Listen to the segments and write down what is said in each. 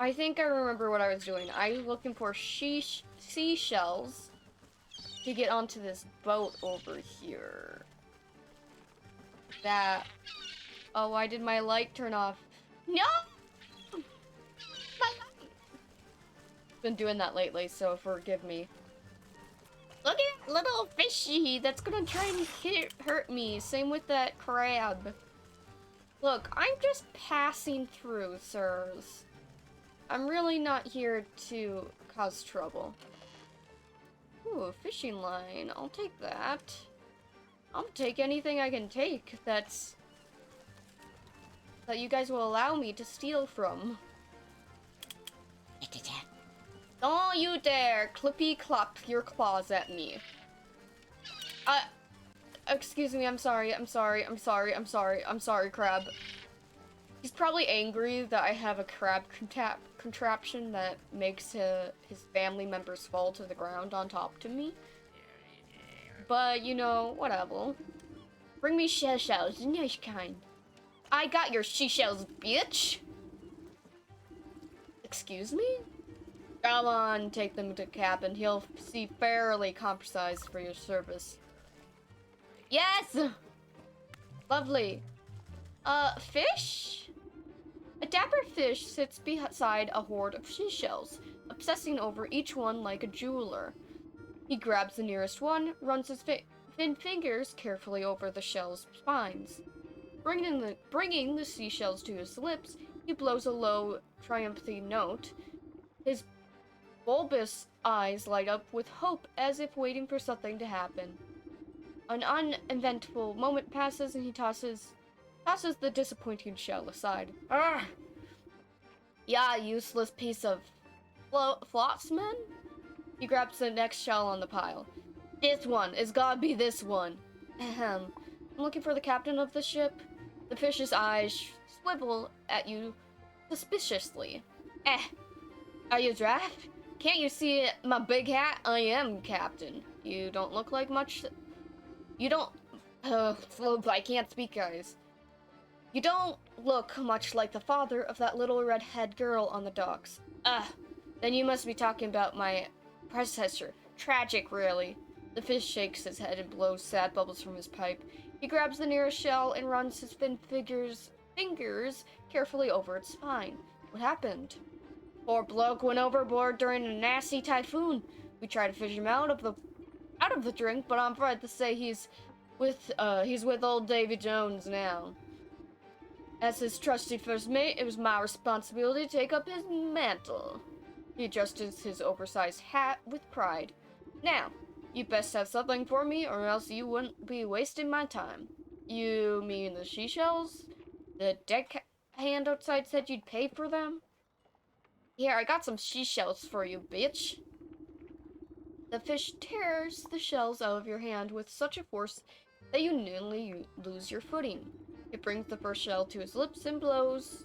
I think I remember what I was doing. I was looking for seashells to get onto this boat over here. That... Oh, why did my light turn off? No! My light! Been doing that lately, so forgive me. Look at that little fishy that's gonna try and hurt me. Same with that crab. Look, I'm just passing through, sirs. I'm really not here to cause trouble. Ooh, a fishing line. I'll take that. I'll take anything I can take that you guys will allow me to steal from. Don't you dare clippy clop your claws at me. Excuse me, I'm sorry, crab. He's probably angry that I have a crab contraption that makes his family members fall to the ground on top to me. But, you know, whatever. Bring me shells, nice kind. I got your seashells, bitch! Excuse me? Come on, take them to cabin. He'll see fairly compensized for your service. Yes! Lovely. Fish? A dapper fish sits beside a hoard of seashells, obsessing over each one like a jeweler. He grabs the nearest one, runs his thin fingers carefully over the shell's spines. Bringing the seashells to his lips, he blows a low, triumphant note. His bulbous eyes light up with hope as if waiting for something to happen. An uneventful moment passes and he tosses the disappointing shell aside. Arrgh! Yeah, useless piece of flotsman? He grabs the next shell on the pile. This one. It's gotta be this one. Ahem. I'm looking for the captain of the ship. The fish's eyes swivel at you suspiciously. Are you draft? Can't you see my big hat? I am captain. You don't look like much. You don't. I can't speak, guys. You don't look much like the father of that little redhead girl on the docks. Then you must be talking about my predecessor. Tragic, really. The fish shakes his head and blows sad bubbles from his pipe. He grabs the nearest shell and runs his thin fingers carefully over its spine. What happened? Poor bloke went overboard during a nasty typhoon. We tried to fish him out of the drink, but I'm afraid to say he's with old Davy Jones now. As his trusty first mate, it was my responsibility to take up his mantle. He adjusted his oversized hat with pride. Now, you best have something for me, or else you wouldn't be wasting my time. You mean the seashells? The deckhand outside said you'd pay for them? Here, I got some seashells for you, bitch. The fish tears the shells out of your hand with such a force that you nearly lose your footing. It brings the first shell to his lips and blows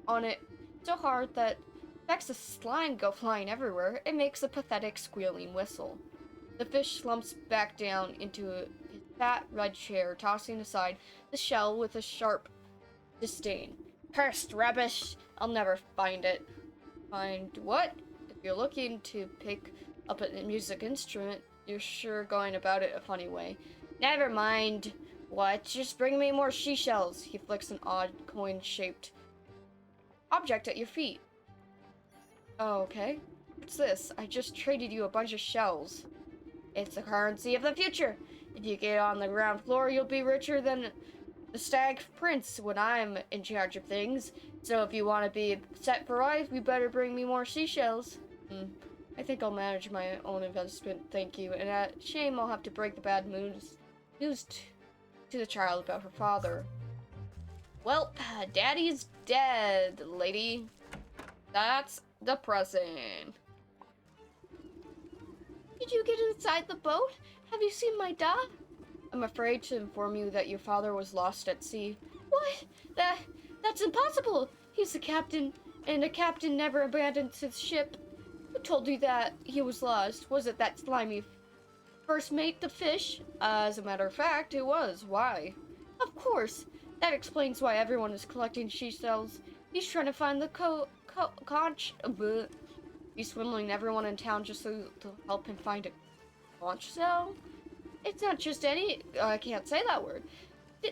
on it so hard that specks of slime go flying everywhere. It makes a pathetic squealing whistle. The fish slumps back down into his fat red chair, tossing aside the shell with a sharp disdain. Cursed rubbish! I'll never find it. Find what? If you're looking to pick up a music instrument, you're sure going about it a funny way. Never mind. What? Just bring me more seashells. He flicks an odd coin-shaped object at your feet. Oh, okay. What's this? I just traded you a bunch of shells. It's the currency of the future. If you get on the ground floor, you'll be richer than the Stag Prince when I'm in charge of things. So if you want to be set for life, you better bring me more seashells. I think I'll manage my own investment, thank you. And shame I'll have to break the bad news to the child about her father. Well, Daddy's dead, lady. That's depressing. Did you get inside the boat? Have you seen my dad? I'm afraid to inform you that your father was lost at sea. What? That's impossible! He's the captain, and a captain never abandons his ship. Who told you that he was lost? Was it that slimy first mate, the fish? As a matter of fact, it was. Why? Of course. That explains why everyone is collecting seashells. He's trying to find the conch. He's swindling everyone in town just so to help him find a conch shell? It's not just any. I can't say that word.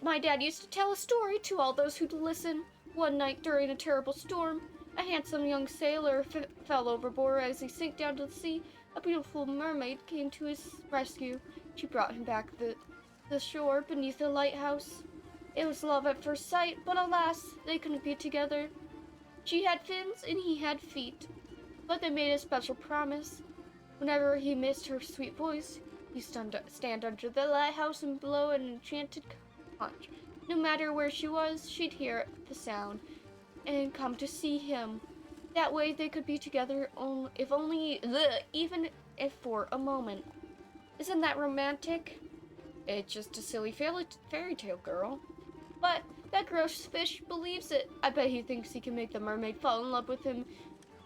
My dad used to tell a story to all those who'd listen. One night during a terrible storm, a handsome young sailor fell overboard as he sank down to the sea. A beautiful mermaid came to his rescue. She brought him back to the shore beneath the lighthouse. It was love at first sight, but alas, they couldn't be together. She had fins and he had feet, but they made a special promise. Whenever he missed her sweet voice, he'd stand under the lighthouse and blow an enchanted conch. No matter where she was, she'd hear the sound and come to see him. That way they could be together even if for a moment. Isn't that romantic? It's just a silly fairy tale, girl. But that gross fish believes it. I bet he thinks he can make the mermaid fall in love with him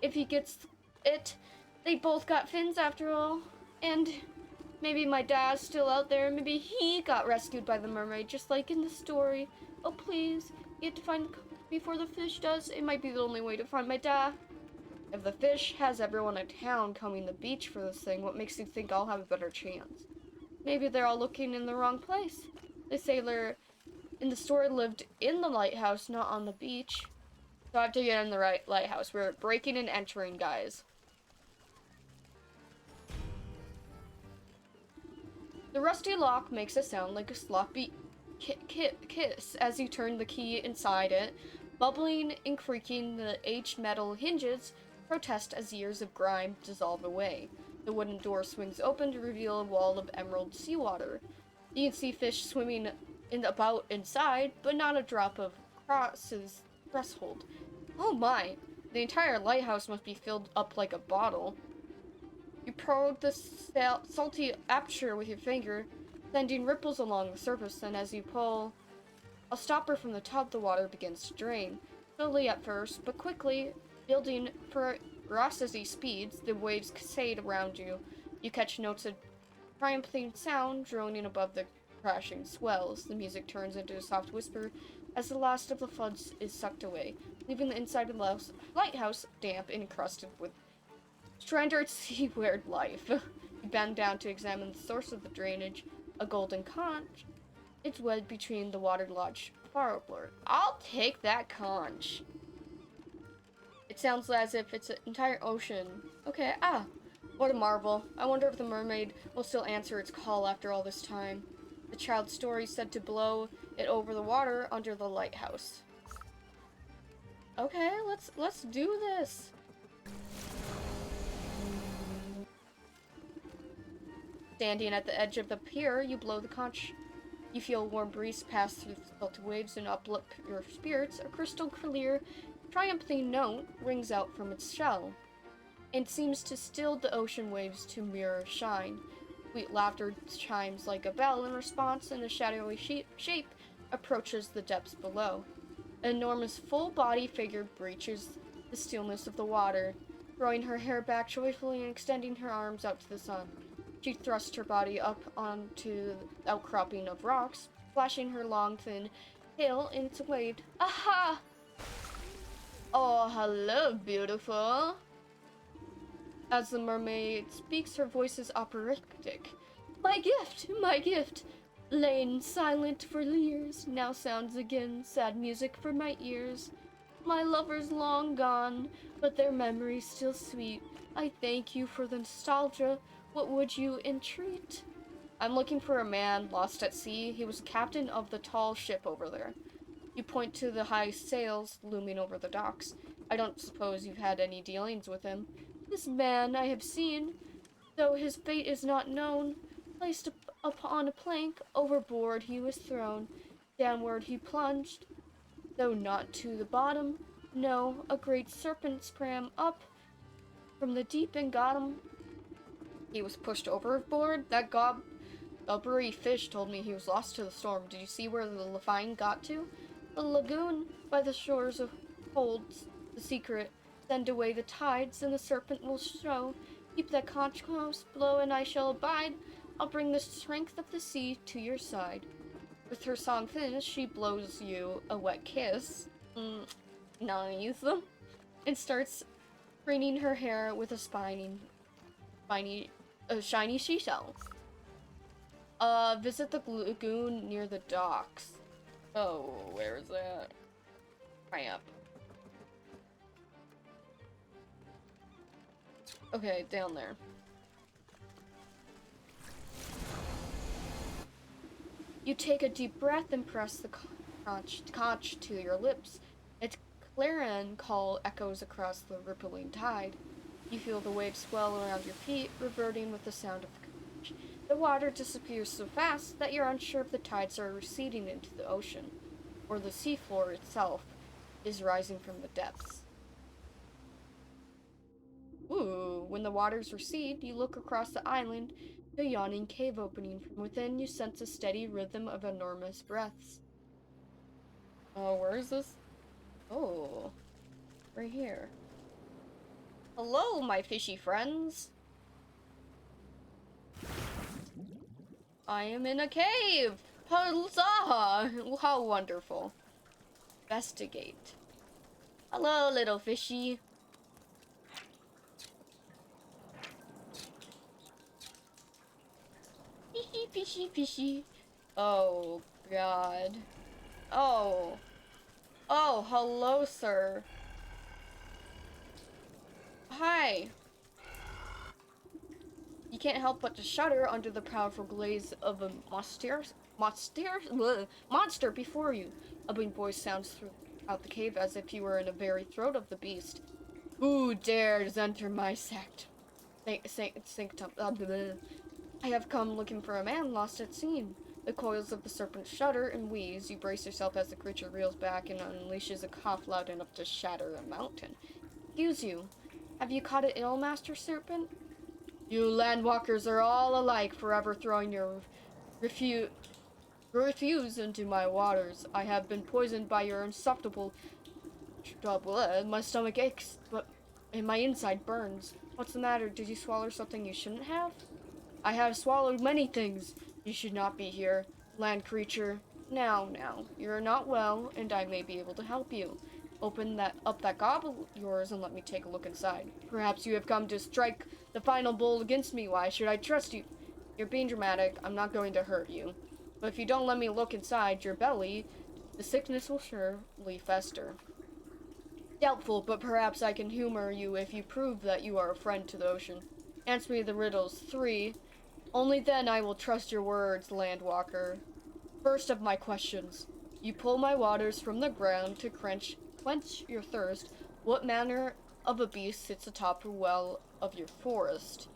if he gets it. They both got fins after all. And maybe my dad's still out there. Maybe he got rescued by the mermaid, just like in the story. Oh, please. You have to find before the fish does. It might be the only way to find my dad. If the fish has everyone in town combing the beach for this thing, what makes you think I'll have a better chance? Maybe they're all looking in the wrong place. The sailor in the story lived in the lighthouse, not on the beach. So I have to get in the right lighthouse. We're breaking and entering, guys. The rusty lock makes a sound like a sloppy kiss as you turn the key inside it. Bubbling and creaking, the aged metal hinges protest as years of grime dissolve away. The wooden door swings open to reveal a wall of emerald seawater. You can see fish swimming about inside, but not a drop of crosses threshold. Oh my! The entire lighthouse must be filled up like a bottle. You probe the salty aperture with your finger, sending ripples along the surface, and as you pull a stopper from the top, the water begins to drain. Slowly at first, but quickly, building ferocity speeds, the waves cascade around you. You catch notes of triumphing sound droning above the crashing swells. The music turns into a soft whisper as the last of the floods is sucked away, leaving the inside of the lighthouse damp and encrusted with stranded seaweed life. You bend down to examine the source of the drainage, a golden conch. It's wedged between the waterlogged floorboard. I'll take that conch. It sounds as if it's an entire ocean. Okay, what a marvel. I wonder if the mermaid will still answer its call after all this time. The child's story said to blow it over the water under the lighthouse. Okay, let's do this. Standing at the edge of the pier, you blow the conch. You feel a warm breeze pass through the salty waves and uplift your spirits. A crystal clear, triumphing note rings out from its shell, and seems to still the ocean waves to mirror shine. Sweet laughter chimes like a bell in response, and a shadowy shape approaches the depths below. An enormous full-body figure breaches the stillness of the water, throwing her hair back joyfully and extending her arms out to the sun. She thrusts her body up onto the outcropping of rocks, flashing her long, thin tail in its wave. Aha! Oh, hello, beautiful. As the mermaid speaks, her voice is operatic. My gift, lain silent for years, now sounds again, sad music for my ears. My lover's long gone, but their memory's still sweet. I thank you for the nostalgia. What would you entreat? I'm looking for a man lost at sea. He was captain of the tall ship over there. You point to the high sails looming over the docks. I don't suppose you've had any dealings with him. This man I have seen, though his fate is not known. Placed upon a plank, overboard he was thrown. Downward he plunged, though not to the bottom. No, a great serpent sprang up from the deep and got him. He was pushed overboard. That gobbery fish told me he was lost to the storm. Did you see where the Levine got to? The lagoon by the shores holds the secret. Send away the tides, and the serpent will show. Keep that conch close, blow, and I shall abide. I'll bring the strength of the sea to your side. With her song finished, she blows you a wet kiss. Nice. and starts preening her hair with a shiny seashell. Visit the lagoon near the docks. Oh, where is that? Crap. Okay, down there. You take a deep breath and press the conch to your lips. Its clarion call echoes across the rippling tide. You feel the waves swell around your feet, reverting with the sound of the conch. The water disappears so fast that you're unsure if the tides are receding into the ocean, or the seafloor itself is rising from the depths. Ooh, when the waters recede, you look across the island, a yawning cave opening. From within, you sense a steady rhythm of enormous breaths. Oh, where is this? Oh, right here. Hello, my fishy friends. I am in a cave. Huzzah! How wonderful. Investigate. Hello, little fishy. Fishy, fishy, fishy. Oh, God. Oh. Oh, hello, sir. Hi. You can't help but to shudder under the powerful glaze of a monster before you. A booming voice sounds throughout the cave as if you were in the very throat of the beast. Who dares enter my sect? Sanctum. I have come looking for a man lost at sea. The coils of the serpent shudder and wheeze. You brace yourself as the creature reels back and unleashes a cough loud enough to shatter a mountain. Excuse you. Have you caught it ill, Master Serpent? You landwalkers are all alike, forever throwing your refuse into my waters. I have been poisoned by your insufferable trouble. My stomach aches, and my inside burns. What's the matter? Did you swallow something you shouldn't have? I have swallowed many things. You should not be here, land creature. Now, you're not well, and I may be able to help you. Open that gob of yours and let me take a look inside. Perhaps you have come to strike the final blow against me. Why should I trust you? You're being dramatic. I'm not going to hurt you. But if you don't let me look inside your belly, the sickness will surely fester. Doubtful, but perhaps I can humor you if you prove that you are a friend to the ocean. Answer me the riddles. 3. Only then I will trust your words, landwalker. First of my questions. You pull my waters from the ground to quench your thirst. What manner of a beast sits atop the well of your forest?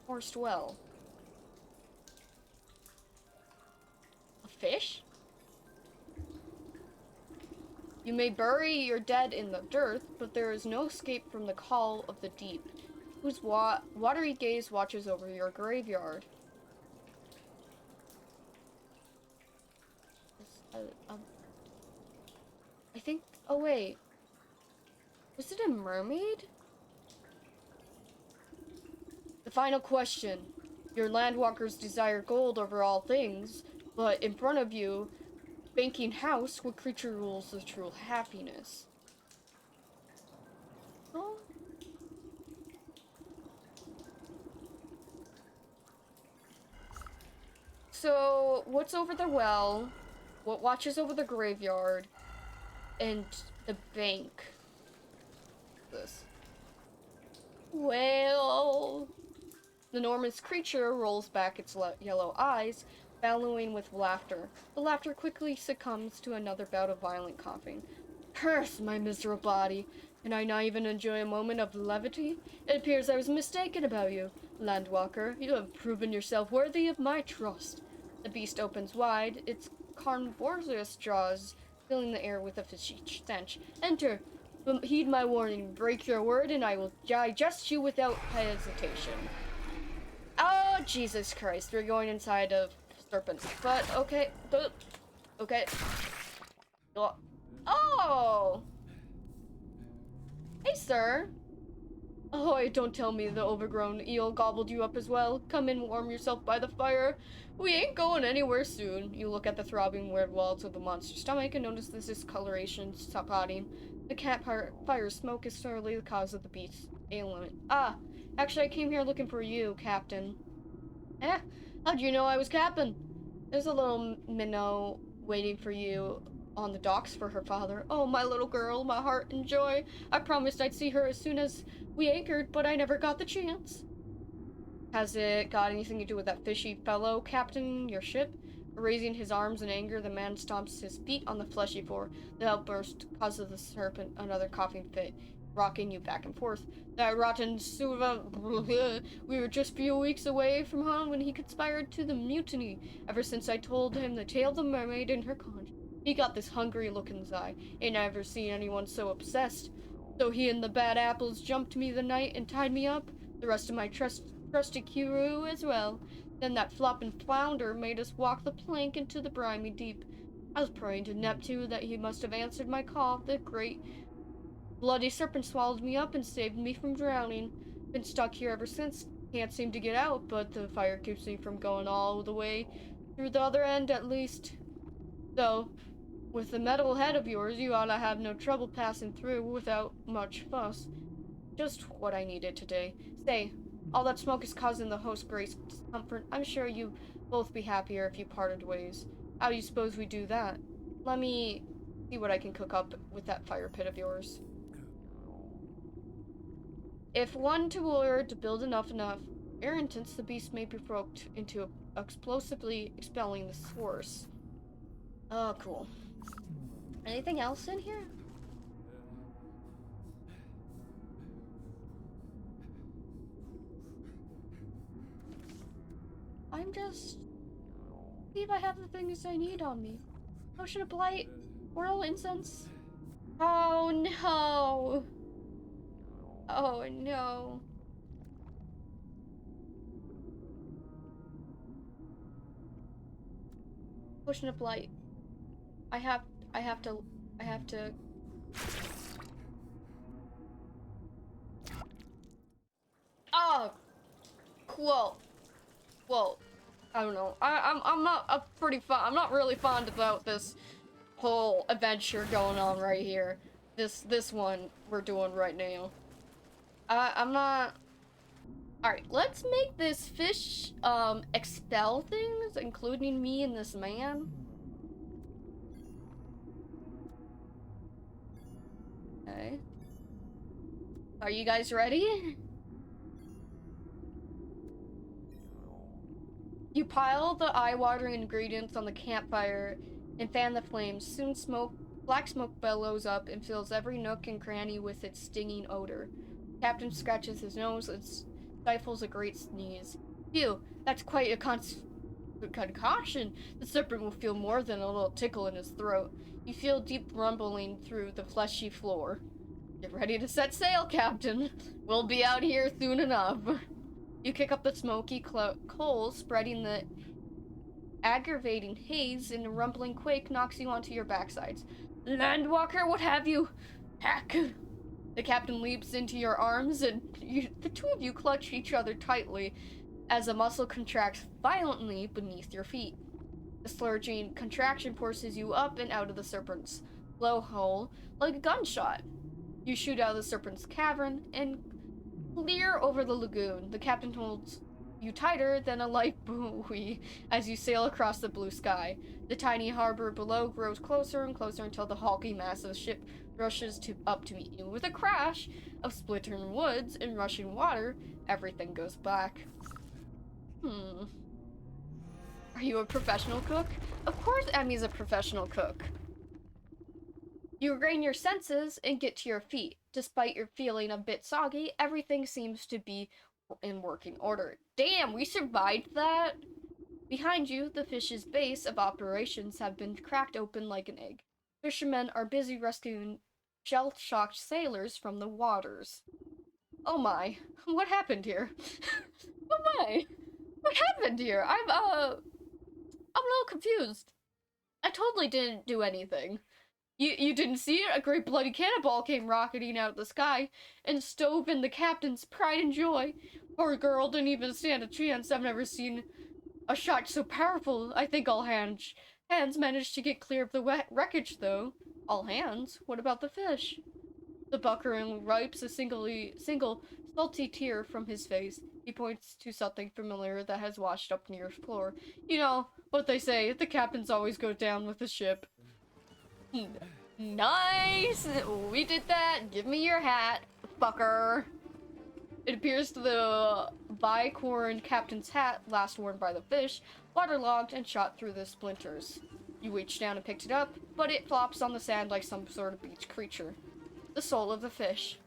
Forest well. A fish? You may bury your dead in the dirt, but there is no escape from the call of the deep, whose watery gaze watches over your graveyard. I think... Oh, wait. Was it a mermaid? The final question. Your landwalkers desire gold over all things, but in front of you, banking house, what creature rules the true happiness? Oh. So, what's over the well? What watches over the graveyard? And the bank. This. Well... The enormous creature rolls back its yellow eyes, bellowing with laughter. The laughter quickly succumbs to another bout of violent coughing. Curse my miserable body! Can I not even enjoy a moment of levity? It appears I was mistaken about you, landwalker. You have proven yourself worthy of my trust. The beast opens wide, its carnivorous jaws filling the air with a fishy stench. Enter, but heed my warning. Break your word, and I will digest you without hesitation. Oh, Jesus Christ. We're going inside of serpents. But, okay. Okay. Oh! Hey, sir. Oh, don't tell me the overgrown eel gobbled you up as well. Come in, warm yourself by the fire. We ain't going anywhere soon. You look at the throbbing red walls of the monster's stomach and notice this discoloration spotting. The campfire smoke is certainly the cause of the beast's ailment. Ah, actually I came here looking for you, Captain. Eh, how'd you know I was Captain? There's a little minnow waiting for you on the docks for her father. Oh, my little girl, my heart and joy. I promised I'd see her as soon as we anchored, but I never got the chance. Has it got anything to do with that fishy fellow, Captain, your ship? Raising his arms in anger, the man stomps his feet on the fleshy floor. The outburst causes the serpent another coughing fit, rocking you back and forth. That rotten Suva... We were just a few weeks away from home when he conspired to the mutiny. Ever since I told him the tale of the mermaid and her conch, he got this hungry look in his eye. Ain't never seen anyone so obsessed. So he and the bad apples jumped me the night and tied me up. The rest of my trusty crew as well. Then that flopping flounder made us walk the plank into the briny deep. I was praying to Neptune that he must have answered my call. The great bloody serpent swallowed me up and saved me from drowning. Been stuck here ever since. Can't seem to get out, but the fire keeps me from going all the way through the other end at least. So, with the metal head of yours, you ought to have no trouble passing through without much fuss. Just what I needed today. Say, all that smoke is causing the host great discomfort. I'm sure you both be happier if you parted ways. How do you suppose we do that? Let me see what I can cook up with that fire pit of yours. If one were to build enough irritants, the beast may be provoked into explosively expelling the source. Oh, cool. Anything else in here? I'm just... see if I have the things I need on me. Potion of Blight, oral incense. Oh no! Oh no. Potion of Blight. I have to... Oh! Cool. Well, I don't know. I'm not I'm not really fond about this whole adventure going on right here. This one we're doing right now. I'm not... Alright, let's make this fish, expel things, including me and this man. Okay. Are you guys ready? You pile the eye-watering ingredients on the campfire and fan the flames. Soon black smoke bellows up and fills every nook and cranny with its stinging odor. Captain scratches his nose and stifles a great sneeze. Phew, that's quite a concoction. The serpent will feel more than a little tickle in his throat. You feel deep rumbling through the fleshy floor. Get ready to set sail, Captain. We'll be out here soon enough. You kick up the smoky coals, spreading the aggravating haze, and a rumbling quake knocks you onto your backsides. Landwalker, what have you? Heck! The captain leaps into your arms, and the two of you clutch each other tightly as a muscle contracts violently beneath your feet. The slurging contraction forces you up and out of the serpent's blowhole like a gunshot. You shoot out of the serpent's cavern and clear over the lagoon. The captain holds you tighter than a life buoy as you sail across the blue sky. The tiny harbor below grows closer and closer until the hulking mass of the ship rushes up to meet you. With a crash of splintering woods and rushing water, everything goes black. Are you a professional cook? Of course Emmy's a professional cook. You regain your senses and get to your feet. Despite your feeling a bit soggy, everything seems to be in working order. Damn, we survived that! Behind you, the fish's base of operations have been cracked open like an egg. Fishermen are busy rescuing shell-shocked sailors from the waters. Oh my, what happened here? Oh my, what happened here? I'm a little confused. I totally didn't do anything. You didn't see it? A great bloody cannonball came rocketing out of the sky and stove in the captain's pride and joy. Poor girl didn't even stand a chance. I've never seen a shot so powerful. I think all hands managed to get clear of the wreckage, though. All hands? What about the fish? The buckaroo wipes a single salty tear from his face. He points to something familiar that has washed up near his floor. You know what they say, the captains always go down with the ship. Nice! We did that. Give me your hat, fucker. It appears the bicorn captain's hat, last worn by the fish, waterlogged and shot through the splinters. You reached down and picked it up, but it flops on the sand like some sort of beach creature. The soul of the fish.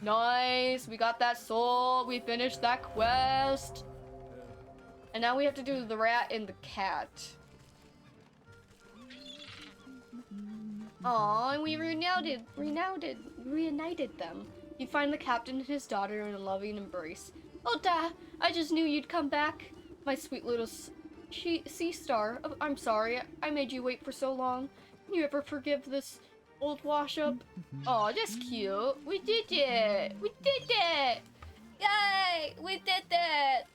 Nice! We got that soul. We finished that quest. And now we have to do the rat and the cat. Aw, and we reunited them. You find the captain and his daughter in a loving embrace. Oh, Dad, I just knew you'd come back. My sweet little sea star. Oh, I'm sorry, I made you wait for so long. Can you ever forgive this old wash-up? Oh, that's cute. We did it! We did it! Yay! We did it!